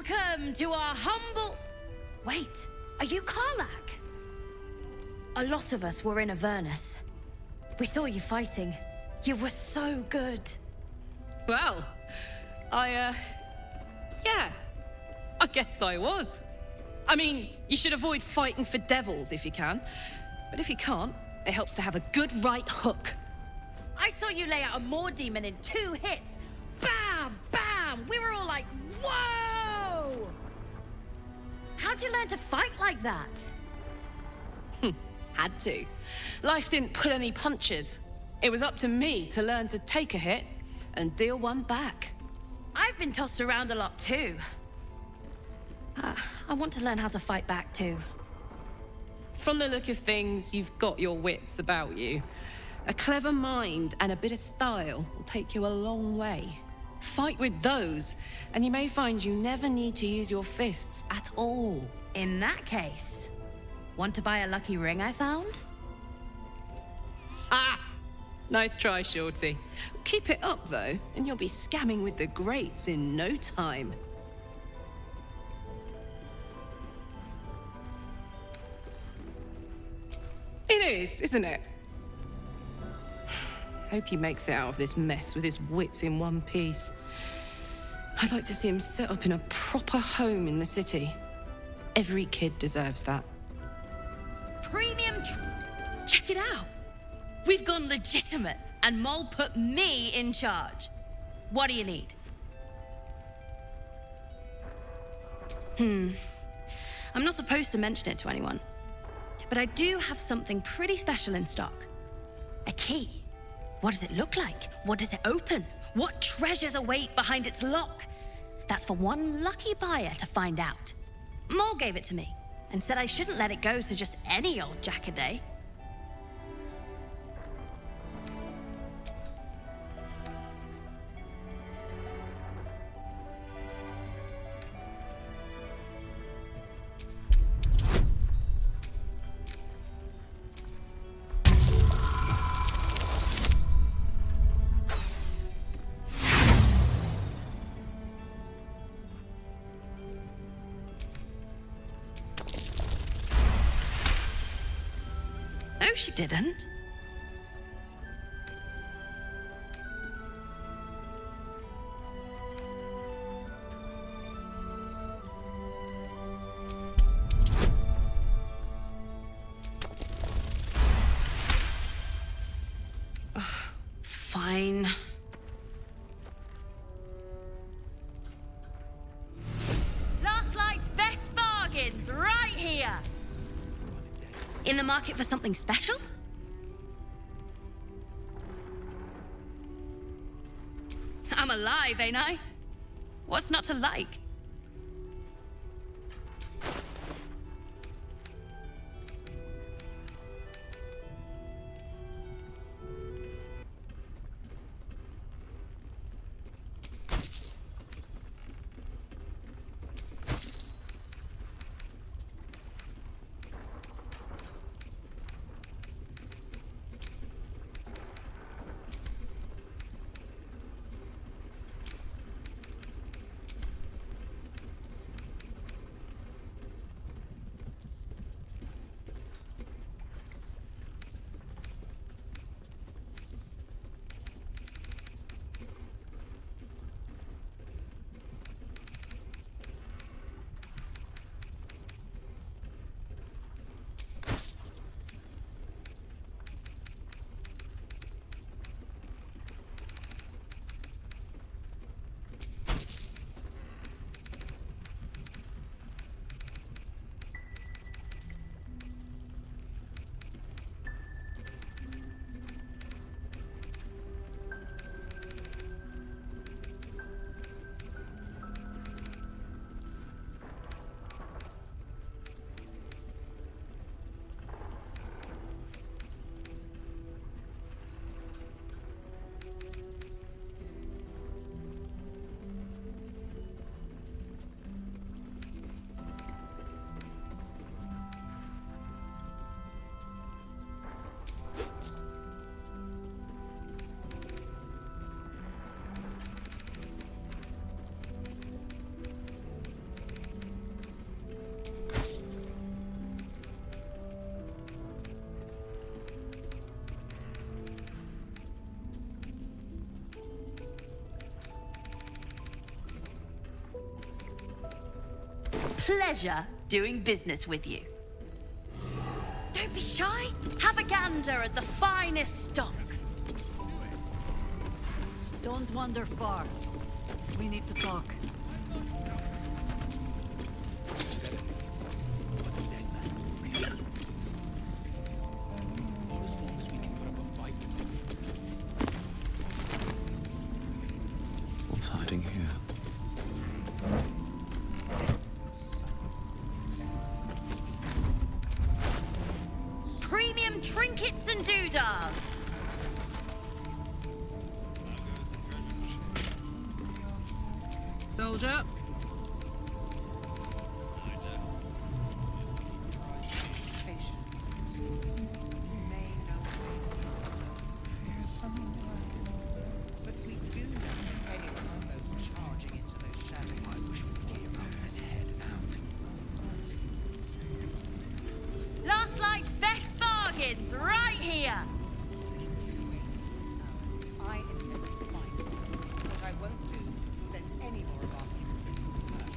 Welcome to our humble... Wait, are you Cullagh? A lot of us were in Avernus. We saw you fighting. You were so good. Well, yeah, I guess I was. I mean, you should avoid fighting for devils if you can. But if you can't, it helps to have a good right hook. I saw you lay out a Moor demon in 2 hits. Bam! Bam! We were all like, whoa! How'd you learn to fight like that? Had to. Life didn't pull any punches. It was up to me to learn to take a hit and deal one back. I've been tossed around a lot too. I want to learn how to fight back too. From the look of things, you've got your wits about you. A clever mind and a bit of style will take you a long way. Fight with those, and you may find you never need to use your fists at all. In that case, want to buy a lucky ring I found? Ah! Nice try, Shorty. Keep it up, though, and you'll be scamming with the greats in no time. It is, isn't it? Hope he makes it out of this mess with his wits in one piece. I'd like to see him set up in a proper home in the city. Every kid deserves that. Premium Check it out. We've gone legitimate, and Mole put me in charge. What do you need? I'm not supposed to mention it to anyone, but I do have something pretty special in stock. A key. What does it look like? What does it open? What treasures await behind its lock? That's for one lucky buyer to find out. Mole gave it to me and said I shouldn't let it go to just any old jackaday. No, she didn't. Ugh, fine. Last night's best bargains right here. In the market for something special? I'm alive, ain't I? What's not to like? pleasure doing business with you. Don't be shy. Have a gander at the finest stock. Don't wander far. We need to talk. What's hiding here? Premium trinkets and doodahs. Soldier. Last Light's best bargains right here. I intend to find it. What I won't do is send any more of our people to the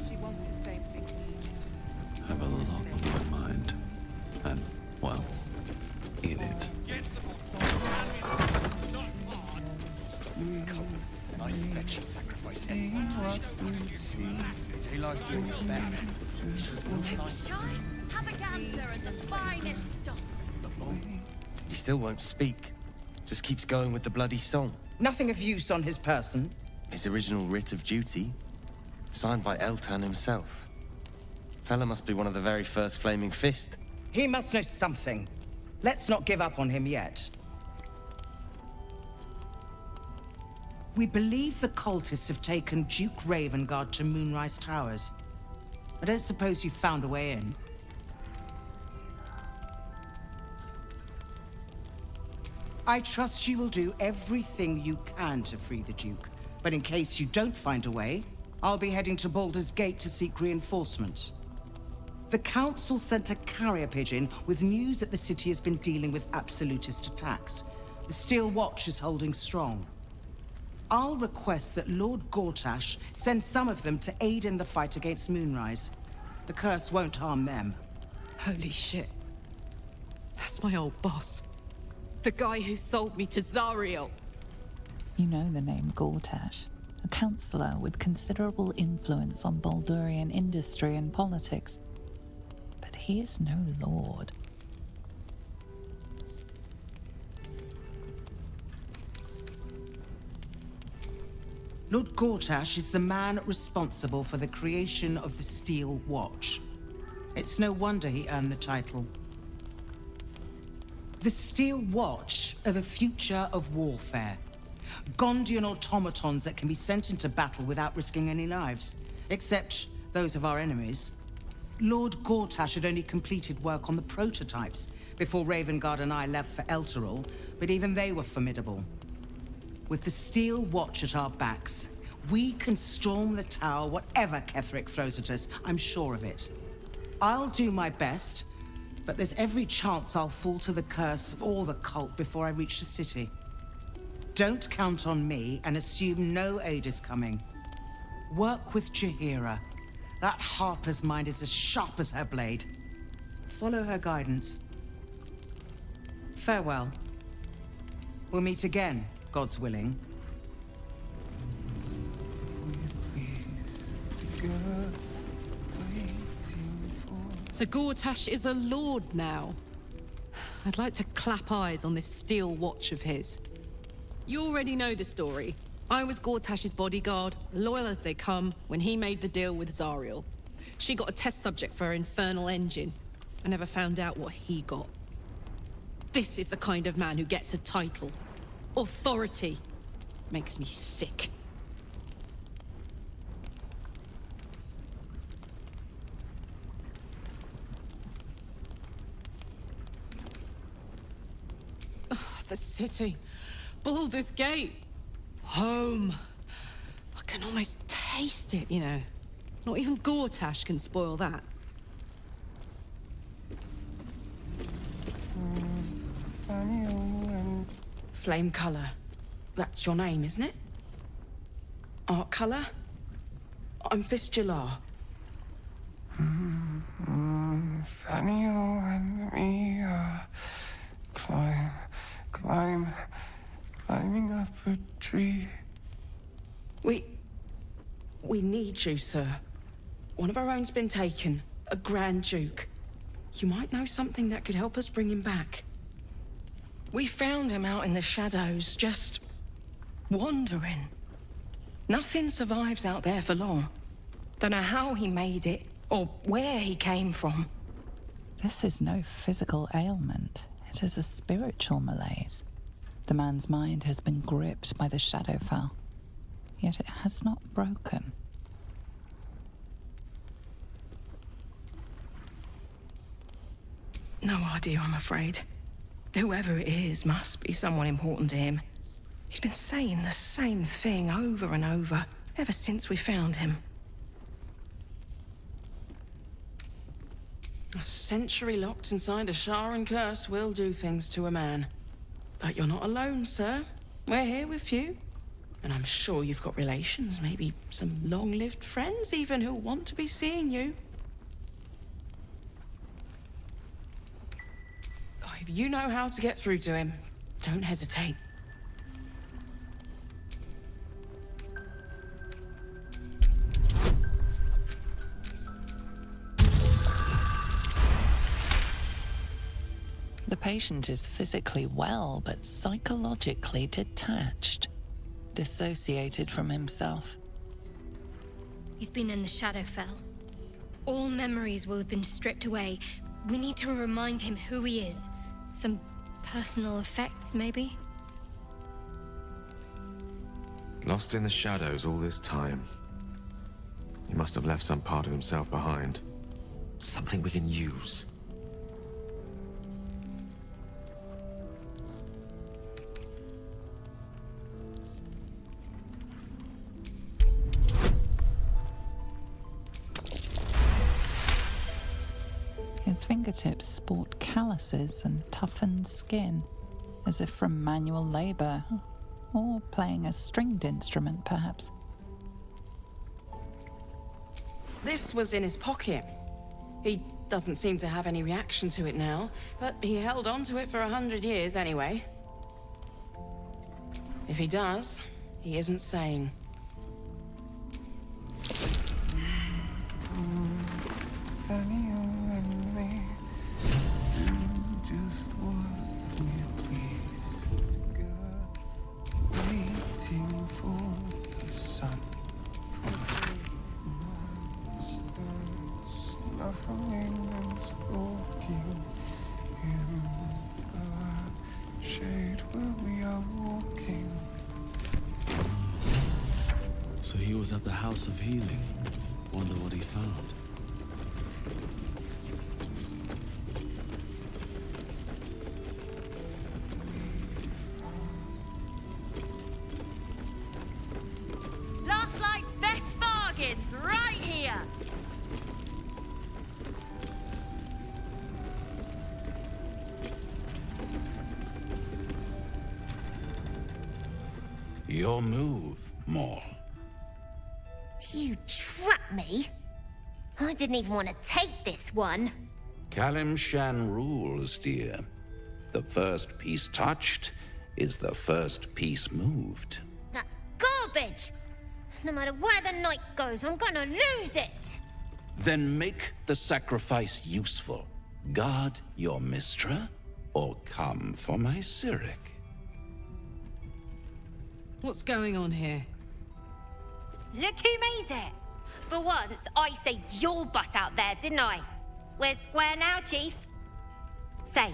She wants the same thing we do. I have a lot on my mind. And, well, in it. Stop with the cult. I suspect she'd sacrifice anyone to Jaheira's doing her best. Don't be shy. Have a gander at the finest stock. He still won't speak. Just keeps going with the bloody song. Nothing of use on his person. His original writ of duty, signed by Eltan himself. Fella must be one of the very first Flaming Fist. He must know something. Let's not give up on him yet. We believe the cultists have taken Duke Ravengard to Moonrise Towers. I don't suppose you found a way in. I trust you will do everything you can to free the Duke. But in case you don't find a way, I'll be heading to Baldur's Gate to seek reinforcements. The Council sent a carrier pigeon with news that the city has been dealing with absolutist attacks. The Steel Watch is holding strong. I'll request that Lord Gortash send some of them to aid in the fight against Moonrise. The curse won't harm them. Holy shit. That's my old boss. The guy who sold me to Zariel. You know the name Gortash, a councillor with considerable influence on Baldurian industry and politics. But he is no lord. Lord Gortash is the man responsible for the creation of the Steel Watch. It's no wonder he earned the title. The Steel Watch are the future of warfare. Gondian automatons that can be sent into battle without risking any lives, except those of our enemies. Lord Gortash had only completed work on the prototypes before Ravengard and I left for Elturel, but even they were formidable. With the Steel Watch at our backs, we can storm the tower whatever Ketheric throws at us, I'm sure of it. I'll do my best, but there's every chance I'll fall to the curse or the cult before I reach the city. Don't count on me and assume no aid is coming. Work with Jaheira. That harper's mind is as sharp as her blade. Follow her guidance. Farewell. We'll meet again, God's willing. So Gortash is a lord now. I'd like to clap eyes on this Steel Watch of his. You already know the story. I was Gortash's bodyguard, loyal as they come, when he made the deal with Zariel. She got a test subject for her infernal engine. I never found out what he got. This is the kind of man who gets a title. Authority. Makes me sick. The city. Baldur's Gate. Home. I can almost taste it, you know. Not even Gortash can spoil that. Flame Cullagh. That's your name, isn't it? Art Cullagh? I'm Fistula. Nathaniel and me are climbing up a tree. We need you, sir. One of our own's been taken, a Grand Duke. You might know something that could help us bring him back. We found him out in the shadows, just wandering. Nothing survives out there for long. Don't know how he made it, or where he came from. This is no physical ailment. It is a spiritual malaise. The man's mind has been gripped by the Shadowfell, yet it has not broken. No idea, I'm afraid. Whoever it is must be someone important to him. He's been saying the same thing over and over, ever since we found him. A century locked inside a Sharan curse will do things to a man. But you're not alone, sir. We're here with you. And I'm sure you've got relations, maybe some long-lived friends even, who'll want to be seeing you. Oh, if you know how to get through to him, don't hesitate. The patient is physically well, but psychologically detached, dissociated from himself. He's been in the Shadowfell. All memories will have been stripped away. We need to remind him who he is. Some personal effects, maybe? Lost in the shadows all this time. He must have left some part of himself behind. Something we can use. His fingertips sport calluses and toughened skin, as if from manual labor, or playing a stringed instrument, perhaps. This was in his pocket. He doesn't seem to have any reaction to it now, but he held on to it for 100 years anyway. If he does, he isn't sane. Nathaniel and me doing just what we please. Together, waiting for the sun. Snuffling and stalking in the shade where we are walking. So he was at the House of Healing. Wonder what he found. Last Light's best bargains, right here! Your move, Maul. You trapped me? I didn't even want to take this one. Kalimshan rules, dear. The first piece touched is the first piece moved. That's garbage! No matter where the night goes, I'm gonna lose it! Then make the sacrifice useful. Guard your Mistra, or come for my Cyric. What's going on here? Look who made it! For once, I saved your butt out there, didn't I? We're square now, Chief. Say,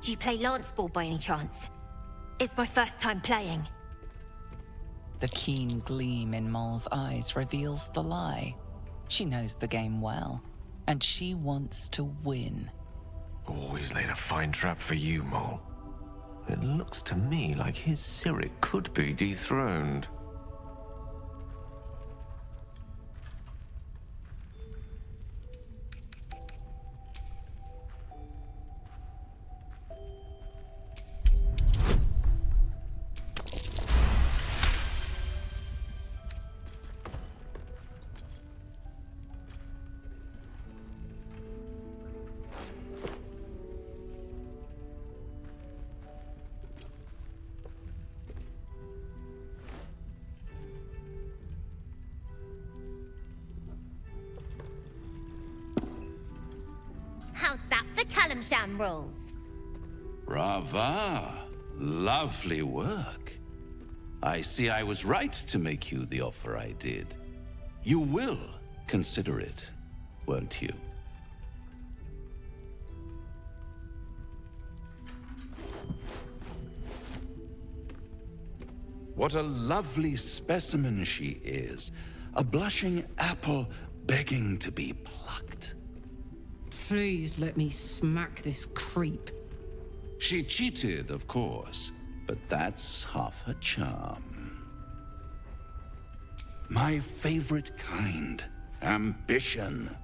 do you play lance ball by any chance? It's my first time playing. The keen gleam in Maul's eyes reveals the lie. She knows the game well, and she wants to win. Always laid a fine trap for you, Mole. It looks to me like his Cyric could be dethroned. sham rules. Brava. Lovely work. I see I was right to make you the offer I did. You will consider it, won't you? What a lovely specimen she is. A blushing apple begging to be plucked. Please let me smack this creep. She cheated, of course, but that's half her charm. My favorite kind, ambition.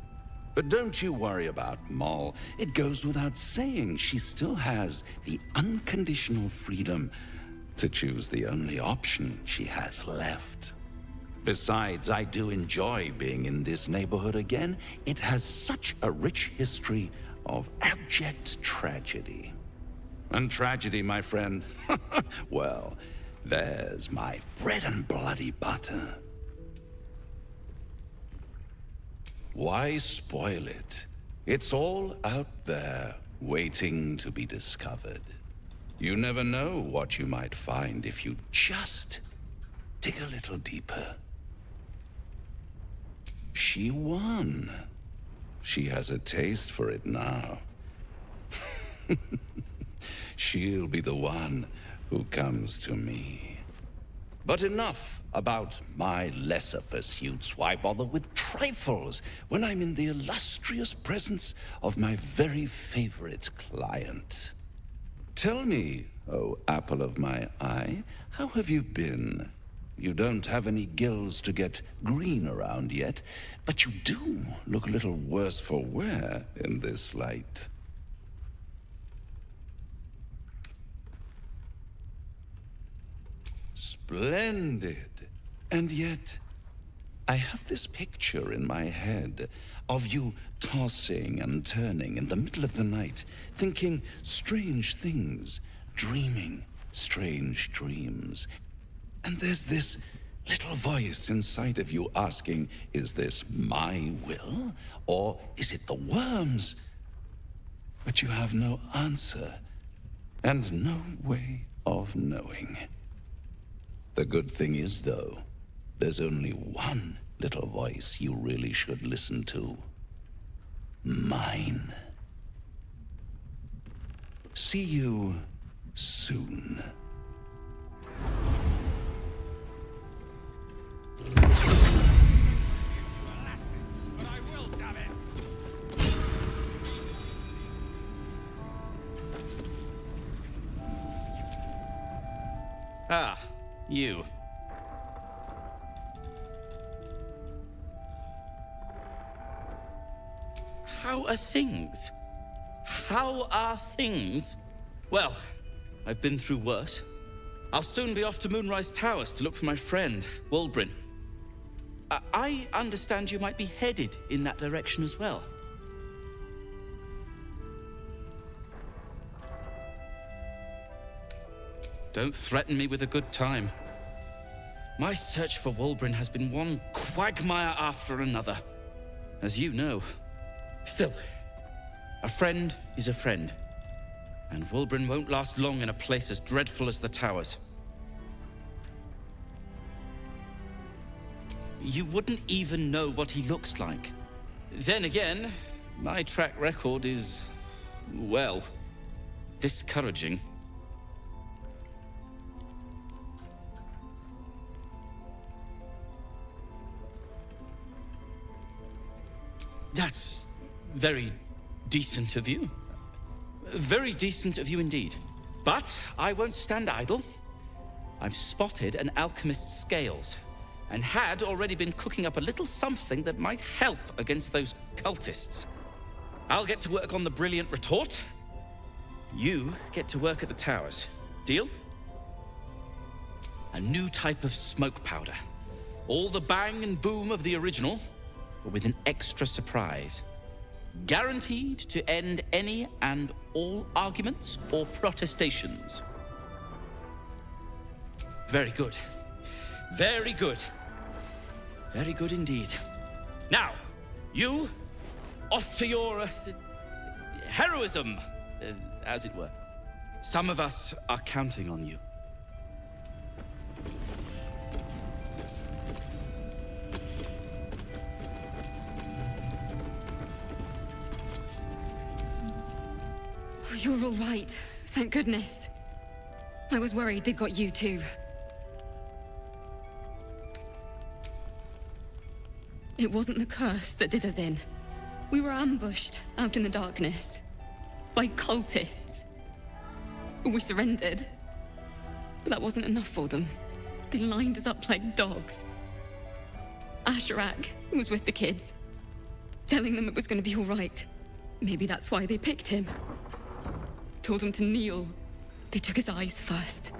But don't you worry about Moll. It goes without saying she still has the unconditional freedom to choose the only option she has left. Besides, I do enjoy being in this neighborhood again. It has such a rich history of abject tragedy. And tragedy, my friend, well, there's my bread and bloody butter. Why spoil it? It's all out there, waiting to be discovered. You never know what you might find if you just dig a little deeper. She won. She has a taste for it now. She'll be the one who comes to me. But enough about my lesser pursuits. Why bother with trifles when I'm in the illustrious presence of my very favorite client? Tell me, oh apple of my eye, how have you been? You don't have any gills to get green around yet, but you do look a little worse for wear in this light. Splendid. And yet, I have this picture in my head of you tossing and turning in the middle of the night, thinking strange things, dreaming strange dreams. And there's this little voice inside of you asking, is this my will, or is it the worm's? But you have no answer, and no way of knowing. The good thing is, though, there's only one little voice you really should listen to. Mine. See you soon. Ah, you. How are things? How are things? Well, I've been through worse. I'll soon be off to Moonrise Towers to look for my friend, Wulbren. I understand you might be headed in that direction as well. Don't threaten me with a good time. My search for Wulbren has been one quagmire after another, as you know. Still, a friend is a friend, and Wulbren won't last long in a place as dreadful as the Towers. You wouldn't even know what he looks like. Then again, my track record is, well, discouraging. That's very decent of you. Very decent of you indeed. But I won't stand idle. I've spotted an alchemist's scales, and had already been cooking up a little something that might help against those cultists. I'll get to work on the brilliant retort. You get to work at the towers. Deal? A new type of smoke powder. All the bang and boom of the original, but with an extra surprise. Guaranteed to end any and all arguments or protestations. Very good. Very good. Very good indeed. Now, you, off to your heroism, as it were. Some of us are counting on you. Oh, you're all right. Thank goodness. I was worried they'd got you too. It wasn't the curse that did us in. We were ambushed out in the darkness by cultists. We surrendered. But that wasn't enough for them. They lined us up like dogs. Asherak was with the kids, telling them it was going to be all right. Maybe that's why they picked him. Told him to kneel. They took his eyes first,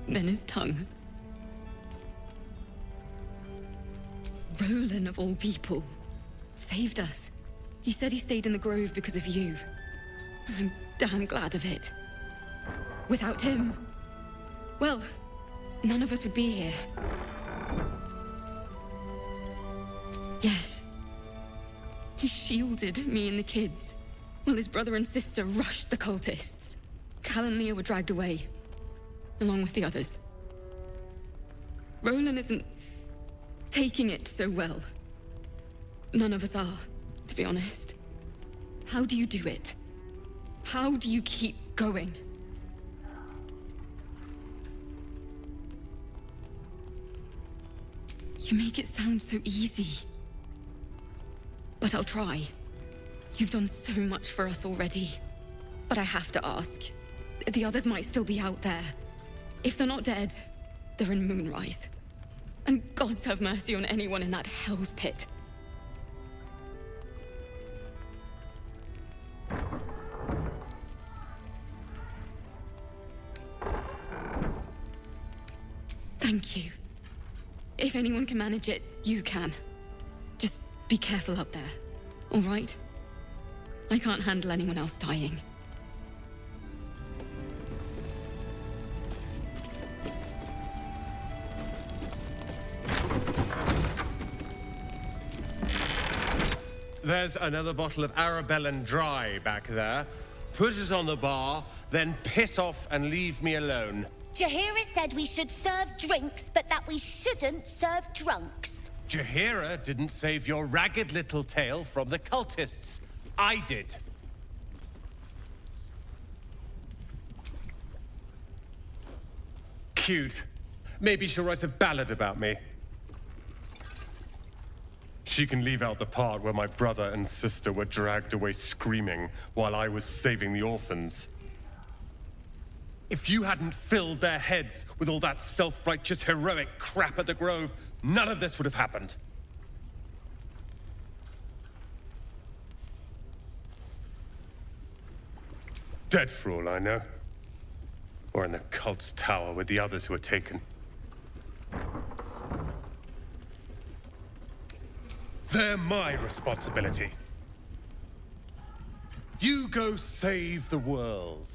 then his tongue. Rolan, of all people, saved us. He said he stayed in the grove because of you. And I'm damn glad of it. Without him, well, none of us would be here. Yes. He shielded me and the kids, while his brother and sister rushed the cultists. Cal and Leah were dragged away, along with the others. Rolan isn't taking it so well. None of us are, to be honest. How do you do it? How do you keep going? You make it sound so easy. But I'll try. You've done so much for us already. But I have to ask. The others might still be out there. If they're not dead, they're in Moonrise. And gods have mercy on anyone in that hell's pit. Thank you. If anyone can manage it, you can. Just be careful up there, all right? I can't handle anyone else dying. There's another bottle of Arabellan Dry back there. Put it on the bar, then piss off and leave me alone. Jaheira said we should serve drinks, but that we shouldn't serve drunks. Jaheira didn't save your ragged little tail from the cultists. I did. Cute. Maybe she'll write a ballad about me. She can leave out the part where my brother and sister were dragged away screaming while I was saving the orphans. If you hadn't filled their heads with all that self-righteous, heroic crap at the Grove, none of this would have happened. Dead for all I know. Or in the cult's tower with the others who were taken. They're my responsibility. You go save the world.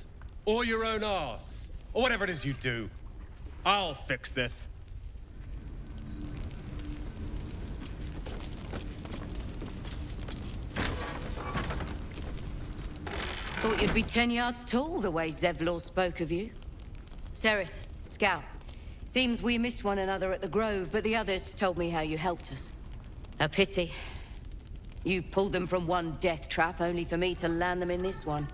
Or your own arse. Or whatever it is you do. I'll fix this. Thought you'd be 10 yards tall the way Zevlor spoke of you. Cerys, Scout. Seems we missed one another at the Grove, but the others told me how you helped us. A pity. You pulled them from one death trap, only for me to land them in this one.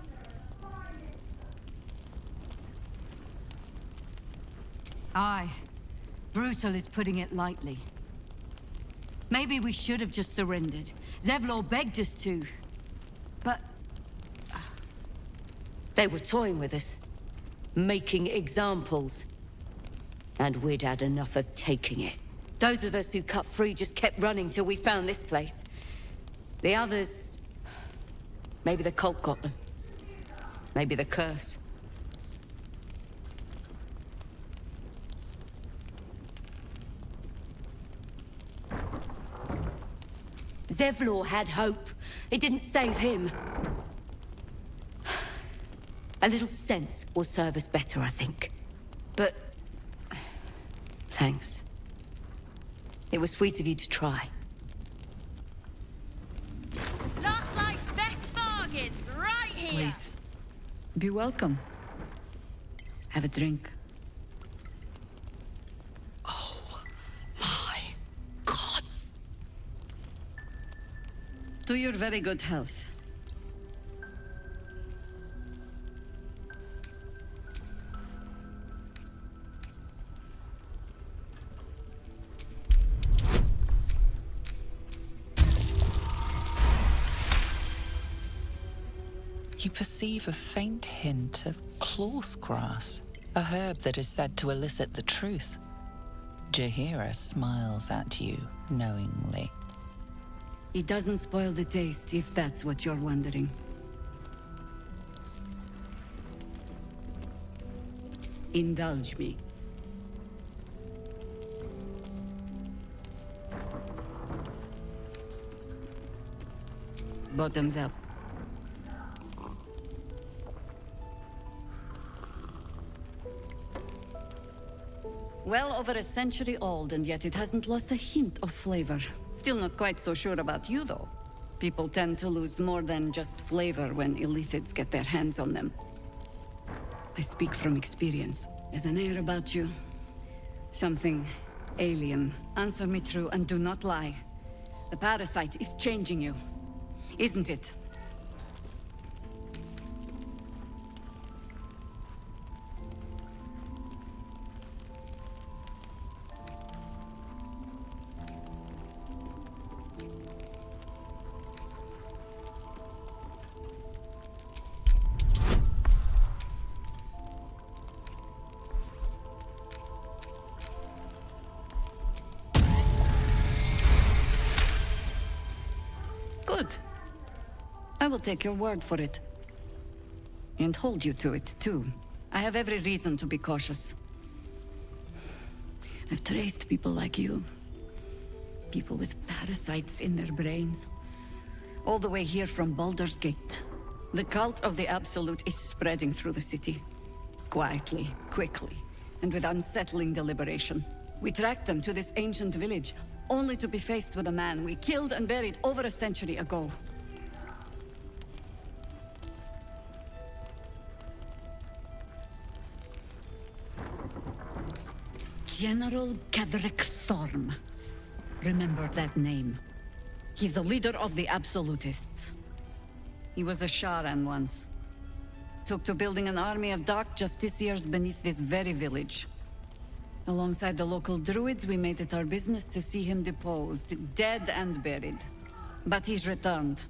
Aye. Brutal is putting it lightly. Maybe we should have just surrendered. Zevlor begged us to. But... They were toying with us. Making examples. And we'd had enough of taking it. Those of us who cut free just kept running till we found this place. The others... Maybe the cult got them. Maybe the curse. Zevlor had hope. It didn't save him. A little sense will serve us better, I think. But... thanks. It was sweet of you to try. Last night's best bargains, please. Be welcome. Have a drink. Oh, my gods! To your very good health. You perceive a faint hint of cloth grass, a herb that is said to elicit the truth. Jaheira smiles at you knowingly. It doesn't spoil the taste, if that's what you're wondering. Indulge me. Bottoms up. Well over a century old, and yet it hasn't lost a hint of flavor. Still not quite so sure about you, though. People tend to lose more than just flavor when illithids get their hands on them. I speak from experience. There's an air about you. Something alien. Answer me true and do not lie. The parasite is changing you, isn't it? Good. I will take your word for it. And hold you to it, too. I have every reason to be cautious. I've traced people like you. People with parasites in their brains. All the way here from Baldur's Gate. The cult of the Absolute is spreading through the city. Quietly, quickly, and with unsettling deliberation. We tracked them to this ancient village, only to be faced with a man we killed and buried over a century ago. General Ketheric Thorm. Remember that name. He's the leader of the Absolutists. He was a Sharan once. Took to building an army of dark justiciars beneath this very village. Alongside the local druids, we made it our business to see him deposed, dead and buried. But he's returned.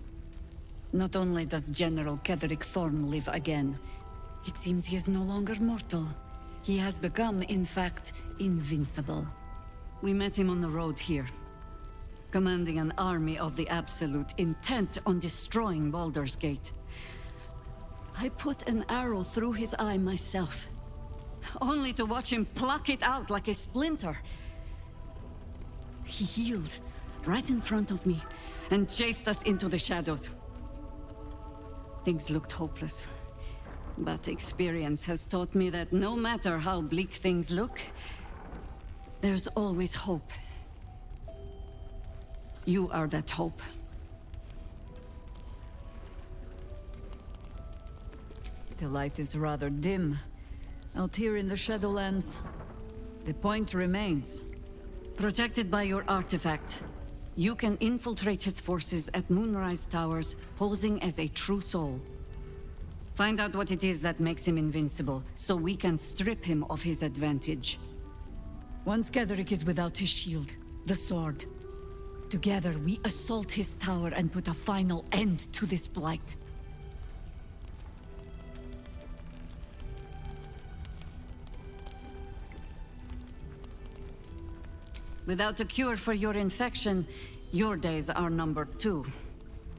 Not only does General Ketheric Thorm live again, it seems he is no longer mortal. He has become, in fact, invincible. We met him on the road here, commanding an army of the Absolute, intent on destroying Baldur's Gate. I put an arrow through his eye myself, only to watch him pluck it out like a splinter. He healed right in front of me and chased us into the shadows. Things looked hopeless, but experience has taught me that no matter how bleak things look, there's always hope. You are that hope. The light is rather dim out here in the Shadowlands. The point remains. Protected by your artifact, you can infiltrate his forces at Moonrise Towers, posing as a true soul. Find out what it is that makes him invincible, so we can strip him of his advantage. Once Ketheric is without his shield, the sword, together we assault his tower and put a final end to this blight. Without a cure for your infection, your days are numbered too.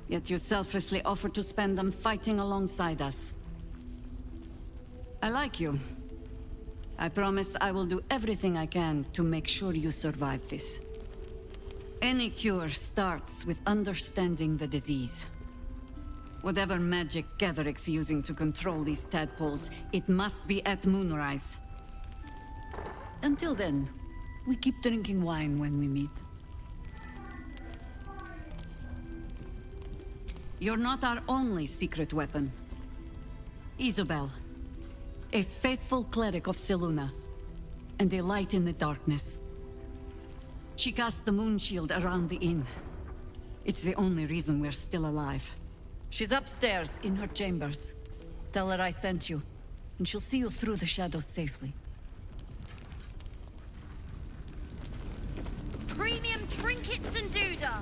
Yet you selflessly offer to spend them fighting alongside us. I like you. I promise I will do everything I can to make sure you survive this. Any cure starts with understanding the disease. Whatever magic Ketheric's using to control these tadpoles, it must be at Moonrise. Until then, we keep drinking wine when we meet. You're not our only secret weapon. Isobel, a faithful cleric of Selûne, and a light in the darkness. She cast the moon shield around the inn. It's the only reason we're still alive. She's upstairs in her chambers. Tell her I sent you, and she'll see you through the shadows safely. Premium trinkets and doodahs.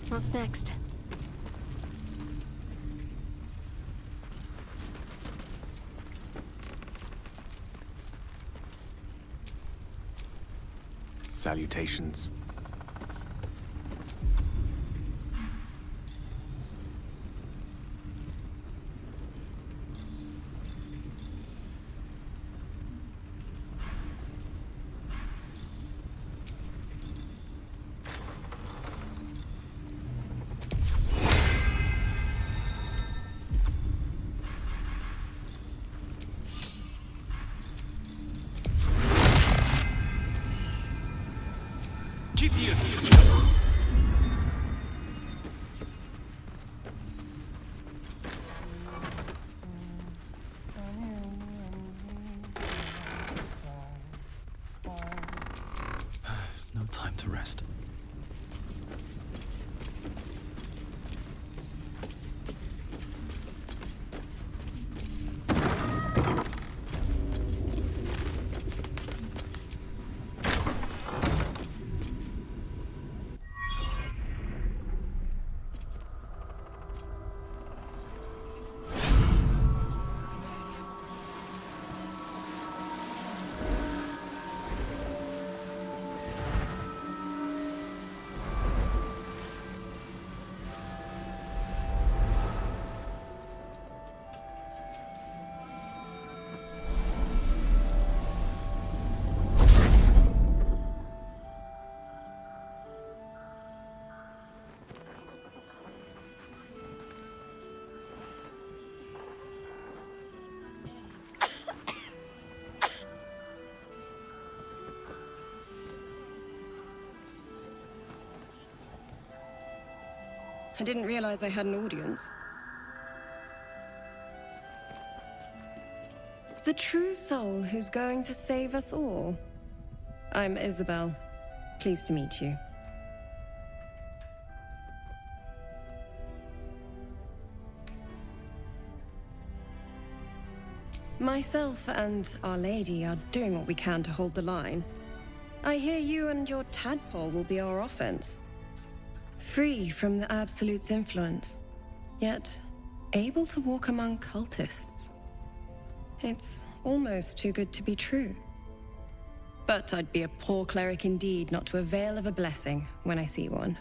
What's next? Salutations. No time to rest. I didn't realize I had an audience. The true soul who's going to save us all. I'm Isobel. Pleased to meet you. Myself and Our Lady are doing what we can to hold the line. I hear you and your tadpole will be our offense. Free from the Absolute's influence, yet able to walk among cultists. It's almost too good to be true. But I'd be a poor cleric indeed not to avail of a blessing when I see one.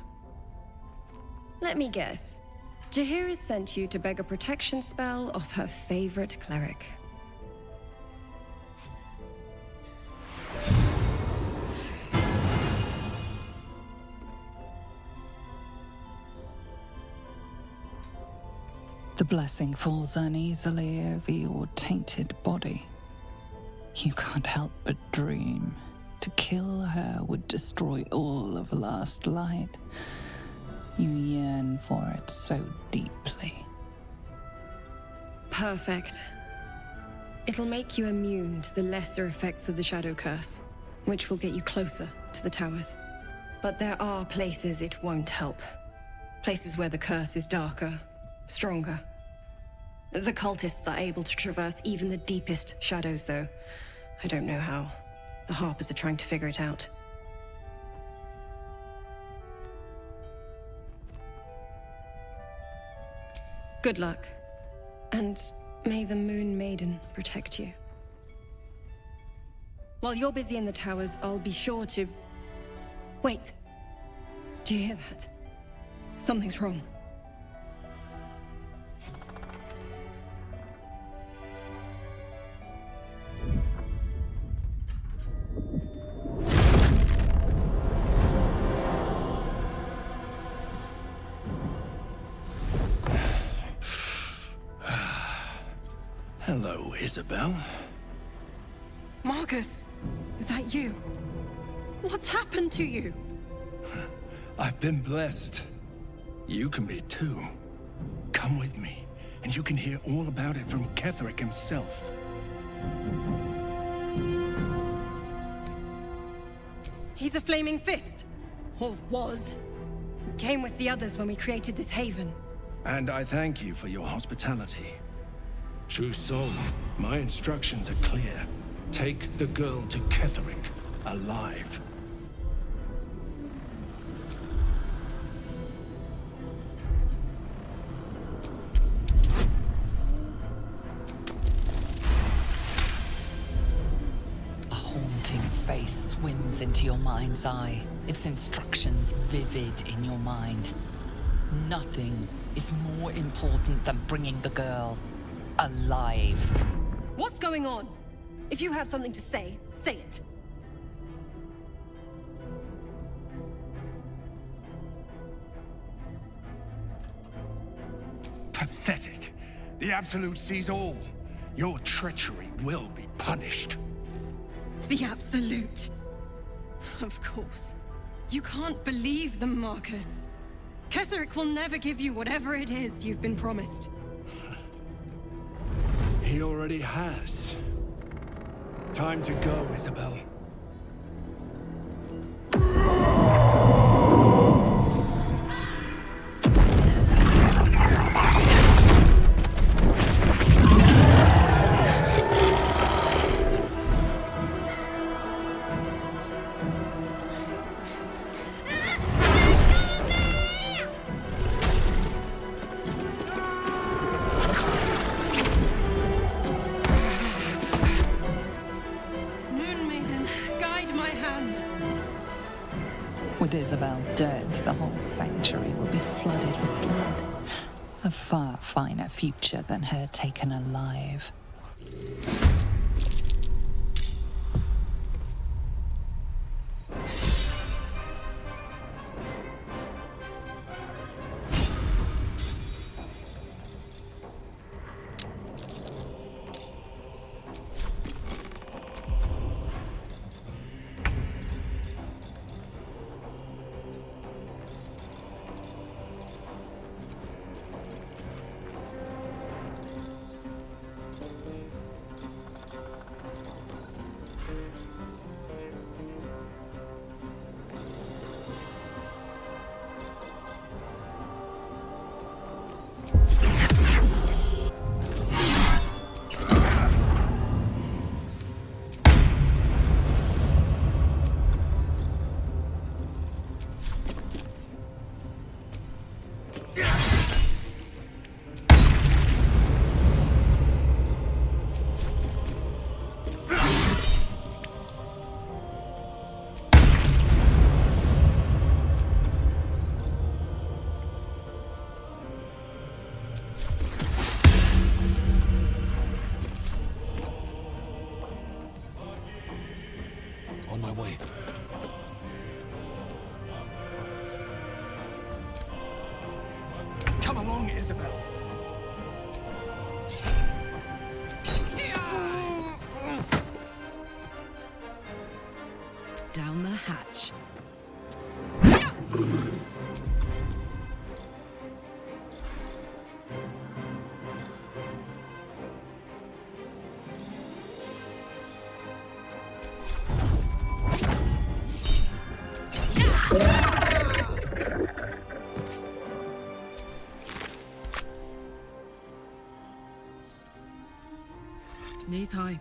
Let me guess. Jaheira sent you to beg a protection spell off her favorite cleric. The blessing falls uneasily over your tainted body. You can't help but dream. To kill her would destroy all of Last Light. You yearn for it so deeply. Perfect. It'll make you immune to the lesser effects of the Shadow Curse, which will get you closer to the towers. But there are places it won't help. Places where the curse is darker, stronger. The cultists are able to traverse even the deepest shadows, though. I don't know how. The Harpers are trying to figure it out. Good luck. And may the Moon Maiden protect you. While you're busy in the towers, I'll be sure to... Wait. Do you hear that? Something's wrong. Hello, Isobel. Marcus, is that you? What's happened to you? I've been blessed. You can be too. Come with me, and you can hear all about it from Ketherick himself. He's a flaming fist. Or was. Came with the others when we created this haven. And I thank you for your hospitality. True soul, my instructions are clear. Take the girl to Ketherick, alive. A haunting face swims into your mind's eye, its instructions vivid in your mind. Nothing is more important than bringing the girl alive. What's going on? If you have something to say, say it. Pathetic. The Absolute sees all. Your treachery will be punished. The Absolute. Of course. You can't believe them, Marcus. Ketherick will never give you whatever it is you've been promised. He already has. Time to go, Isobel. With Isobel dead, the whole sanctuary will be flooded with blood. A far finer future than her taken alive. On my way. Come along, Isobel. Down the hatch. Knees high.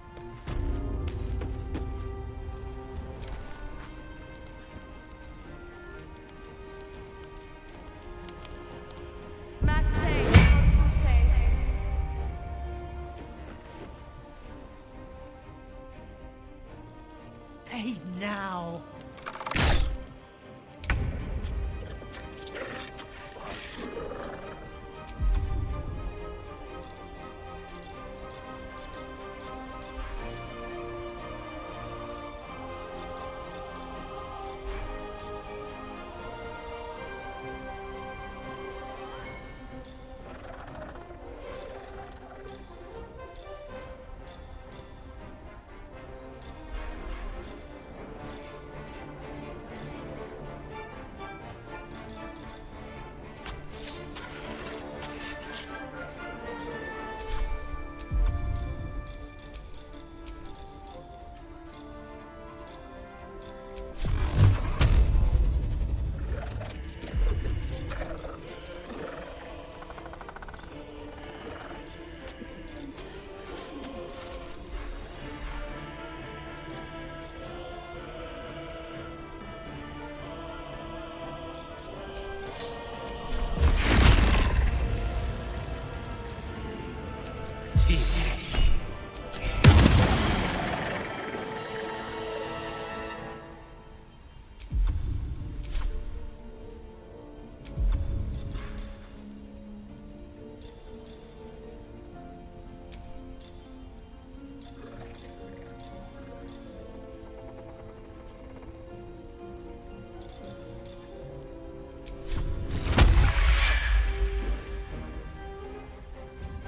Hey, now. Easy.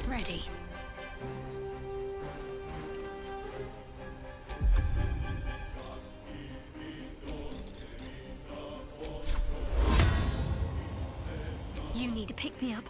Ready. You need to pick me up.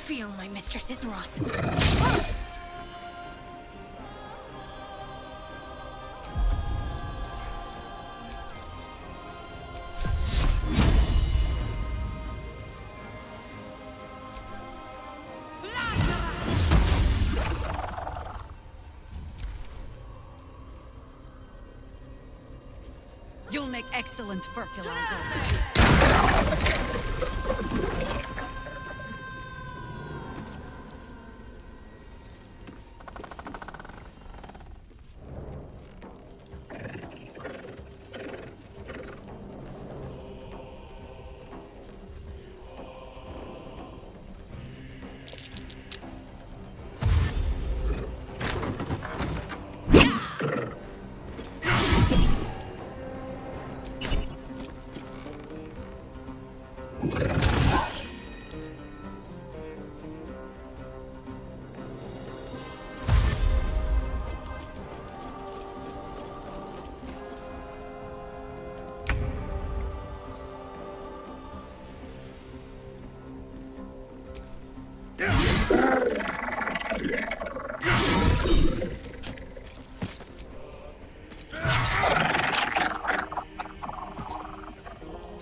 Feel my mistress's wrath. You'll make excellent fertilizer.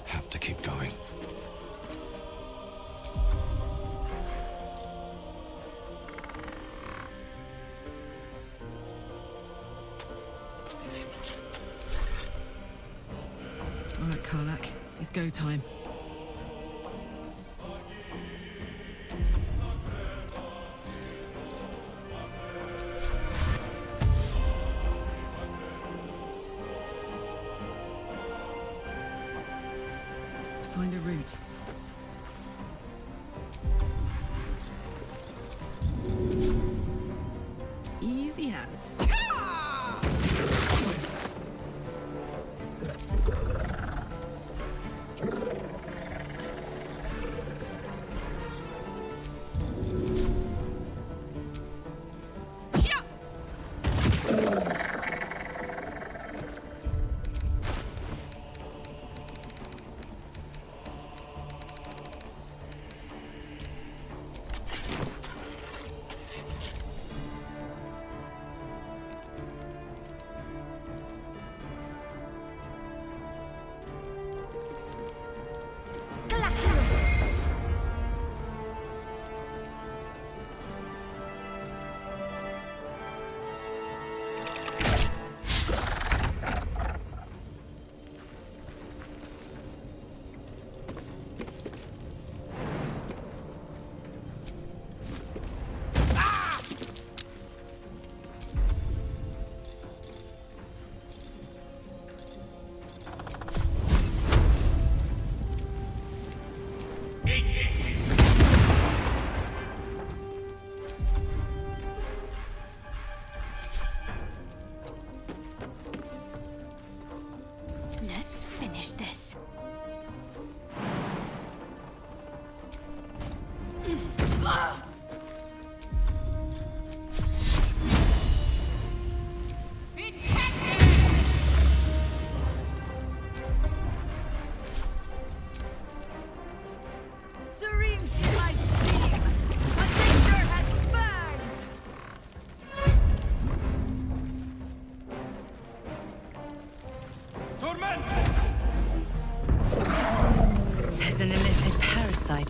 Have to keep going. All right, Cullagh, it's go time. Find a route. Easy as.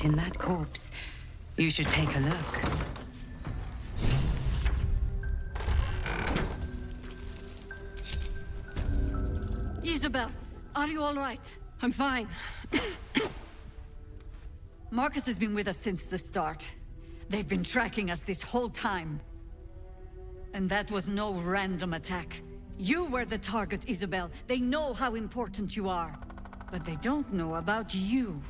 light in that corpse. You should take a look. Isobel, are you all right? I'm fine. Marcus has been with us since the start. They've been tracking us this whole time. And that was no random attack. You were the target, Isobel. They know how important you are. But they don't know about you.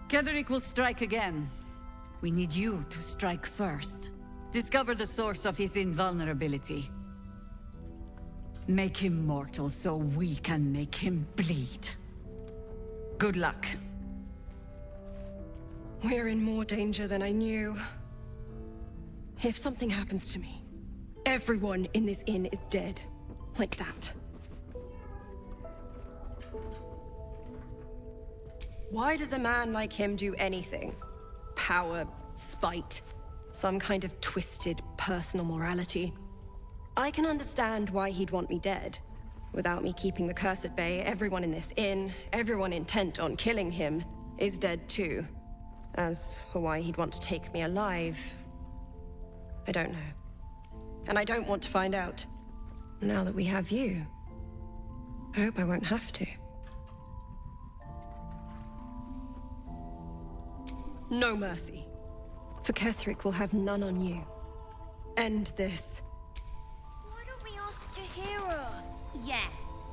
Ketherick will strike again. We need you to strike first. Discover the source of his invulnerability. Make him mortal so we can make him bleed. Good luck. We're in more danger than I knew. If something happens to me, everyone in this inn is dead. Like that. Why does a man like him do anything? Power, spite, some kind of twisted personal morality. I can understand why he'd want me dead. Without me keeping the curse at bay, everyone in this inn, everyone intent on killing him, is dead too. As for why he'd want to take me alive, I don't know. And I don't want to find out. Now that we have you, I hope I won't have to. No mercy. For Ketherick will have none on you. End this. Why don't we ask Jaheira? Yeah,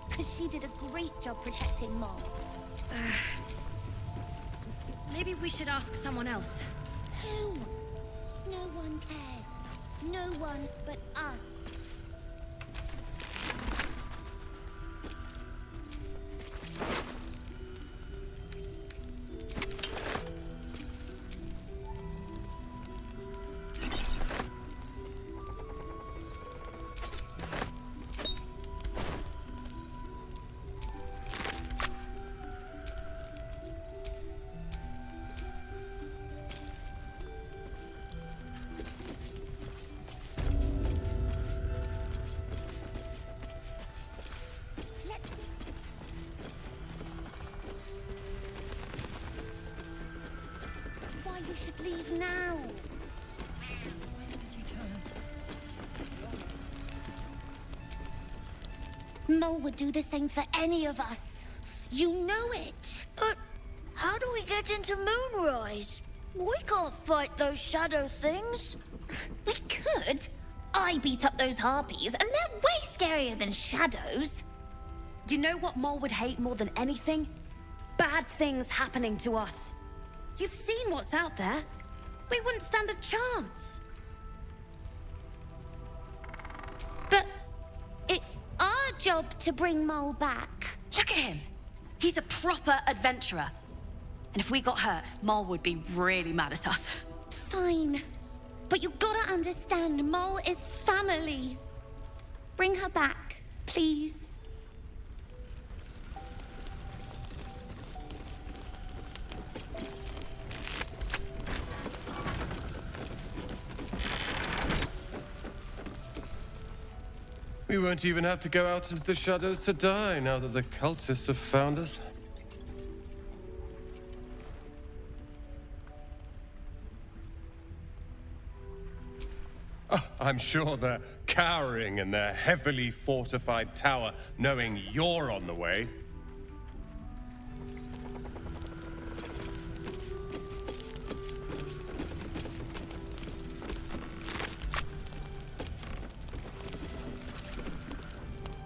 because she did a great job protecting Mom. Maybe we should ask someone else. Who? No one cares. No one but us. We should leave now. When did you turn? Mole would do the same for any of us. You know it. But how do we get into Moonrise? We can't fight those shadow things. We could. I beat up those harpies, and they're way scarier than shadows. You know what Mole would hate more than anything? Bad things happening to us. You've seen what's out there. We wouldn't stand a chance. But it's our job to bring Mole back. Look at him. He's a proper adventurer. And if we got hurt, Mole would be really mad at us. Fine. But you gotta understand, Mole is family. Bring her back, please. We won't even have to go out into the shadows to die now that the cultists have found us. Oh, I'm sure they're cowering in their heavily fortified tower, knowing you're on the way.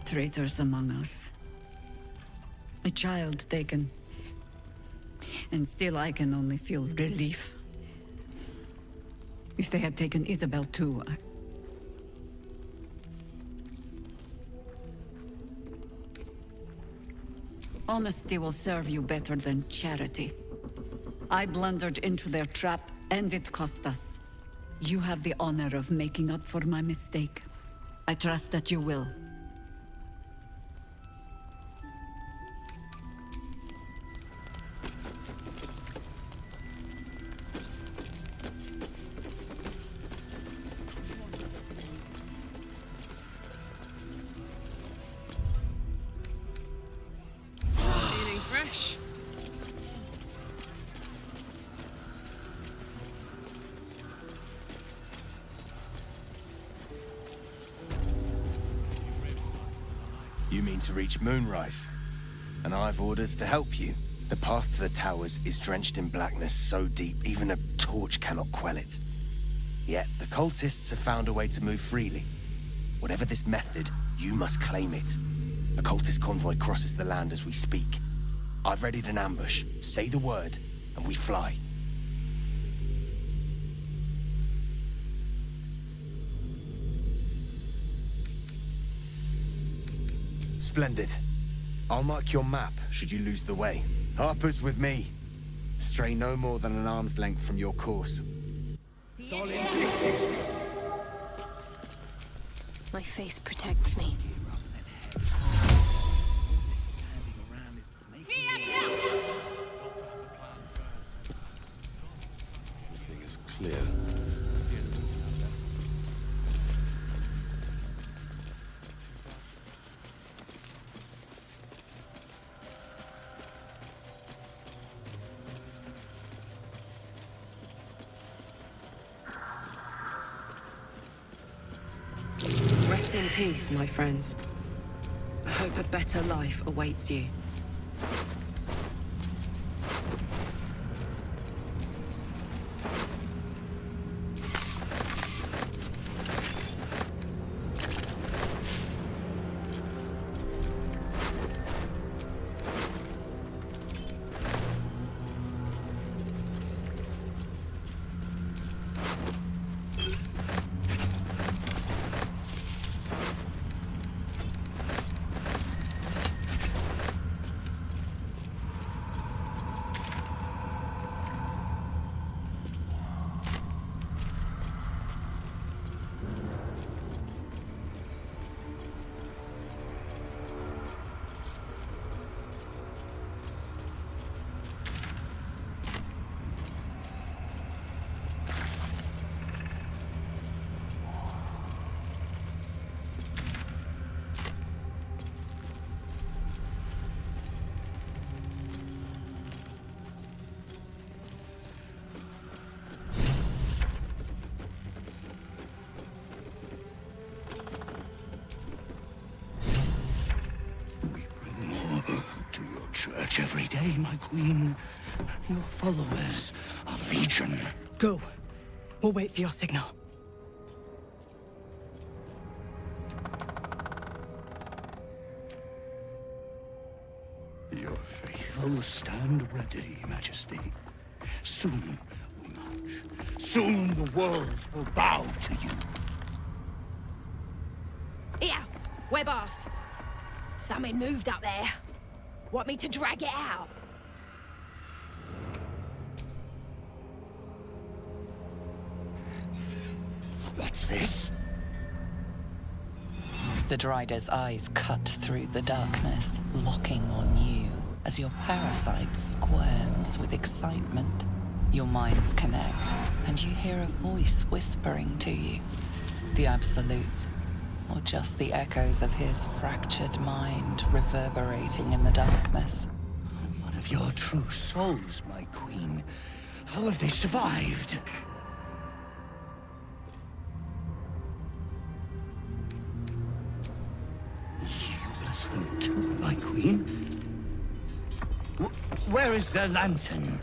Traitors among us. A child taken. And still I can only feel relief. If they had taken Isobel too, Honesty will serve you better than charity. I blundered into their trap, and it cost us. You have the honor of making up for my mistake. I trust that you will. You mean to reach Moonrise, and I've orders to help you. The path to the towers is drenched in blackness so deep even a torch cannot quell it. Yet the cultists have found a way to move freely. Whatever this method, you must claim it. A cultist convoy crosses the land as we speak. I've readied an ambush. Say the word, and we fly. Splendid. I'll mark your map should you lose the way. Harper's with me. Stray no more than an arm's length from your course. My faith protects me. Everything is clear. Rest in peace, my friends. I hope a better life awaits you. Church every day, my queen. Your followers are legion. Go. We'll wait for your signal. Your faithful stand ready, Majesty. Soon we march. Soon the world will bow to you. Here, we're boss. Something moved up there. Want me to drag it out? What's this? The Drider's eyes cut through the darkness, locking on you as your parasite squirms with excitement. Your minds connect, and you hear a voice whispering to you. The Absolute, or just the echoes of his fractured mind reverberating in the darkness. One of your true souls, my queen. How have they survived? You bless them too, my queen. Where is their lantern?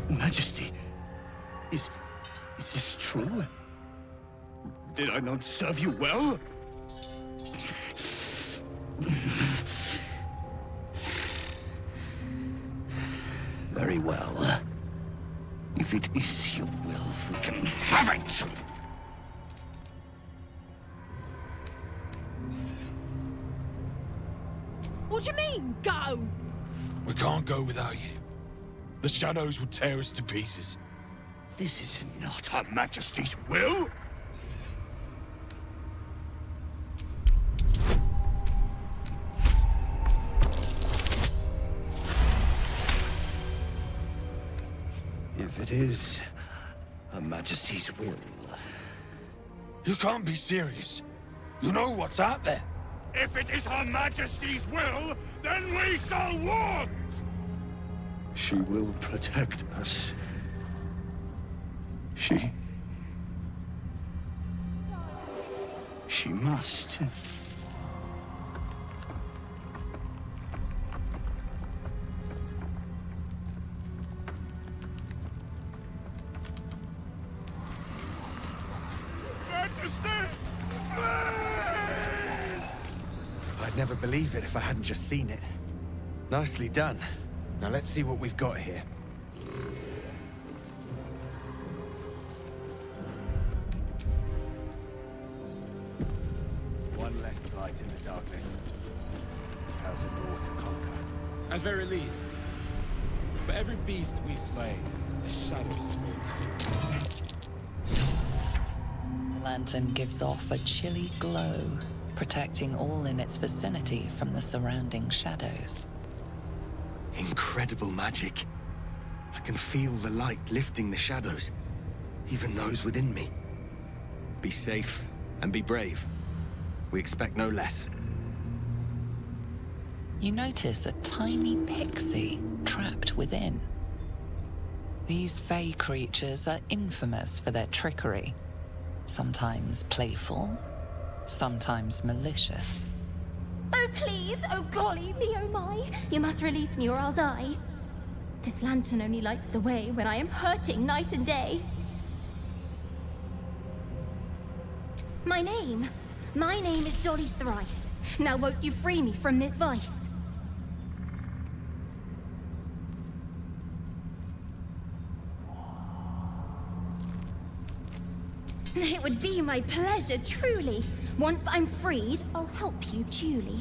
Majesty, is this true? Did I not serve you well? Very well. If it is your will, we can have it! What do you mean, go? We can't go without you. The shadows will tear us to pieces. This is not Her Majesty's will! If it is, Her Majesty's will. You can't be serious. You know what's out there. If it is Her Majesty's will, then we shall walk! She will protect us. She must. I'd never believe it if I hadn't just seen it. Nicely done. Now let's see what we've got here. One less plight in the darkness. 1,000 more to conquer. At very least, for every beast we slay, the shadows will too. The lantern gives off a chilly glow, protecting all in its vicinity from the surrounding shadows. Incredible magic. I can feel the light lifting the shadows, even those within me. Be safe and be brave. We expect no less. You notice a tiny pixie trapped within. These fey creatures are infamous for their trickery. Sometimes playful, sometimes malicious. Oh, please! Oh, golly me, oh my! You must release me or I'll die. This lantern only lights the way when I am hurting night and day. My name is Dolly Thrice. Now won't you free me from this vice? It would be my pleasure, truly. Once I'm freed, I'll help you duly.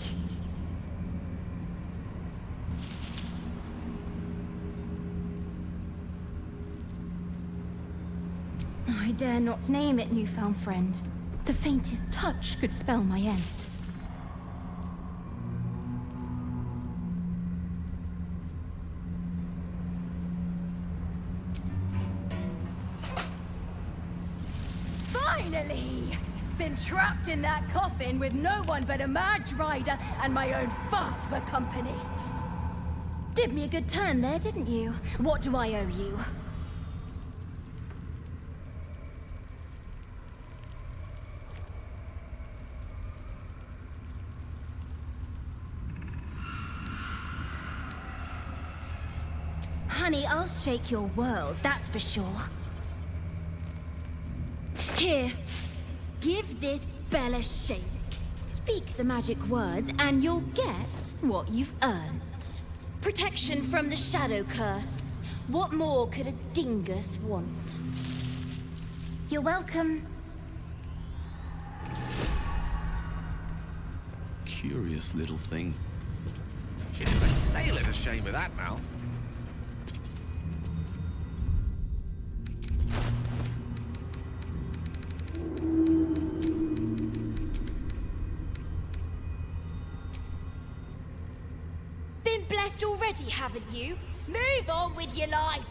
I dare not name it, newfound friend. The faintest touch could spell my end. Finally! Been trapped in that coffin with no one but a mad rider and my own farts for company. Did me a good turn there, didn't you? What do I owe you? Honey, I'll shake your world, that's for sure. Here, give this bell a shake. Speak the magic words and you'll get what you've earned. Protection from the shadow curse. What more could a dingus want? You're welcome. Curious little thing. She'd have a sail in a shame with that mouth. Been blessed already, haven't you? Move on with your life.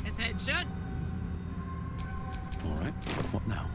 Attention! All right, what now?